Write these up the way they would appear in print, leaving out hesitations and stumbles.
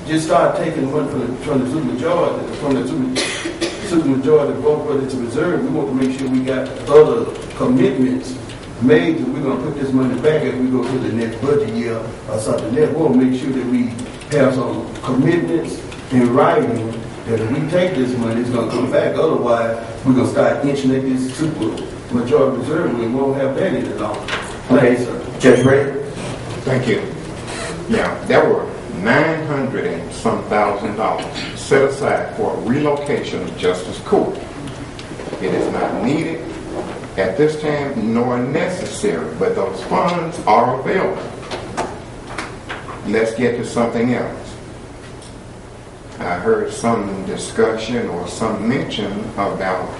just start taking money from the supermajority vote for it to reserve. We want to make sure we got other commitments made that we're going to put this money back as we go to the next budget year or something. We want to make sure that we have some commitments in writing that if we take this money, it's going to come back. Otherwise, we're going to start inching at this supermajority reserve and we won't have that any longer. Okay, sir. Judge Brady. Thank you. Yeah, there were $900 and some thousand set aside for relocation of Justice Court. It is not needed at this time nor necessary, but those funds are available. Let's get to something else. I heard some discussion or some mention about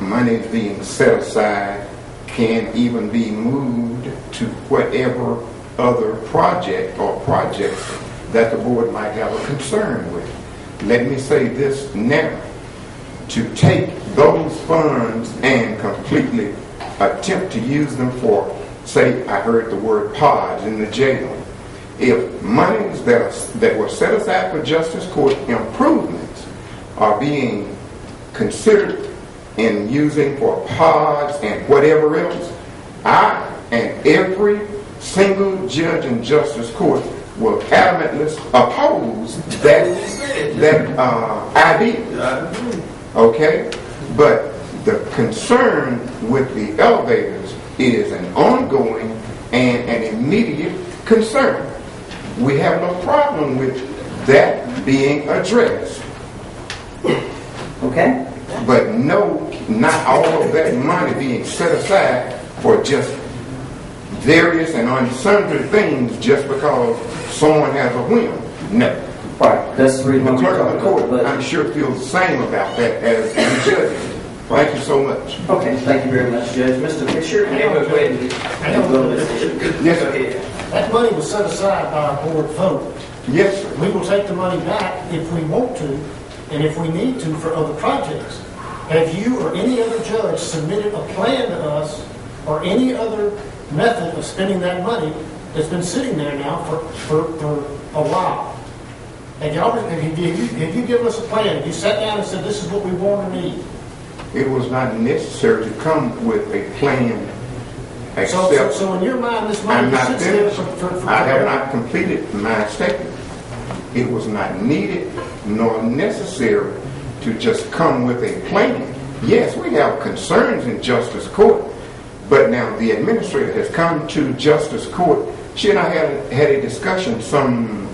money being set aside can even be moved to whatever other project or projects that the board might have a concern with. Let me say this now. To take those funds and completely attempt to use them for, say, I heard the word pods in the jail. If monies that were set aside for Justice Court improvements are being considered in using for pods and whatever else, I and every single judge in Justice Court will adamantly oppose that idea. Okay? But the concern with the elevators is an ongoing and an immediate concern. We have no problem with that being addressed. Okay? But no, not all of that money being set aside for just various and unsundry things just because someone has a whim. No. Right. That's the reason The we're clerk of talking the court, about it. I'm sure, feels the same about that as the judge. Thank you so much. Okay, thank you very much, Judge. Mr. Fisher, and we'll go ahead and go to this issue. Yes, Go sir. ahead. That money was set aside by a board vote. Yes, sir. We will take the money back if we want to, and if we need to for other projects. Have you or any other judge submitted a plan to us or any other method of spending that money that's been sitting there now for a while? Have you given us a plan? Have you sat down and said, this is what we want or need? It was not necessary to come with a plan except So in your mind, this I'm money not sits there finished. for I have not completed my statement. It was not needed nor necessary to just come with a plan. Yes, we have concerns in Justice Court, but now the administrator has come to Justice Court. She and I had a discussion some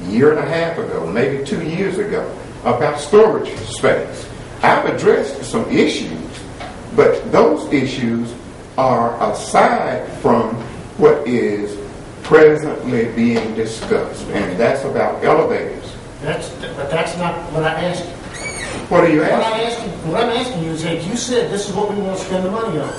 year and a half ago, maybe 2 years ago, about storage space. I've addressed some issues, but those issues are aside from what is presently being discussed, and that's about elevators. But that's not what I asked you. What are you asking? What I'm asking you is, have you said this is what we want to spend the money on?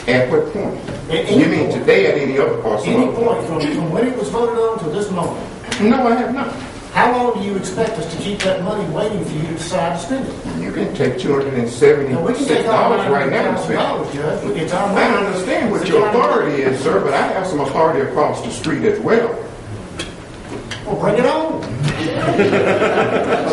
At what point? At any You mean point. today at any other or some Any other point from when it was voted on to this moment. No, I have not. How long do you expect us to keep that money waiting for you to decide to spend it? You can take $276 Now, we can take all right now and spend it. $900,000, Judge. It's our money. I understand what It's your our money. authority is, sir, but I have some authority across the street as well. Well, bring it on.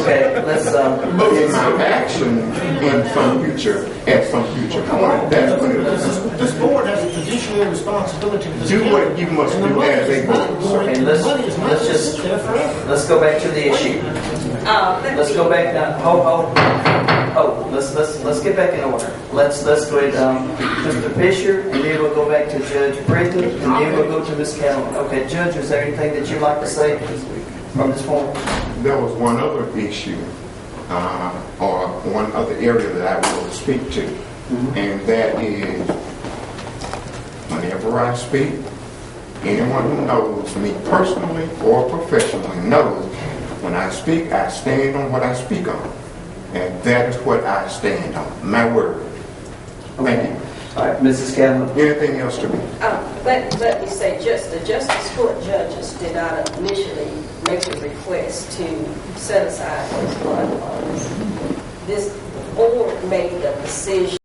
Okay, let's It's some action in some future, at some future point. That's what it is. This board has a fiduciary responsibility to this Do county. what you must And the do money as a is not board, going- Okay, the let's money is not just going to sit there forever. let's go back to the issue. Let's go back now. Let's get back in order. Let's go ahead, Mr. Fisher, and then we'll go back to Judge Britton, and then we'll go to Ms. Calhoun. Okay, Judge, is there anything that you'd like to say from this point? There was one other issue, or one other area that I will speak to, and that is whenever I speak, anyone who knows me personally or professionally knows when I speak, I stand on what I speak on, and that is what I stand on, my word. Thank you. All right, Mrs. Calhoun. Anything else to me? Let me say, the Justice Court judges did not initially make a request to set aside those blood funds. This board made a decision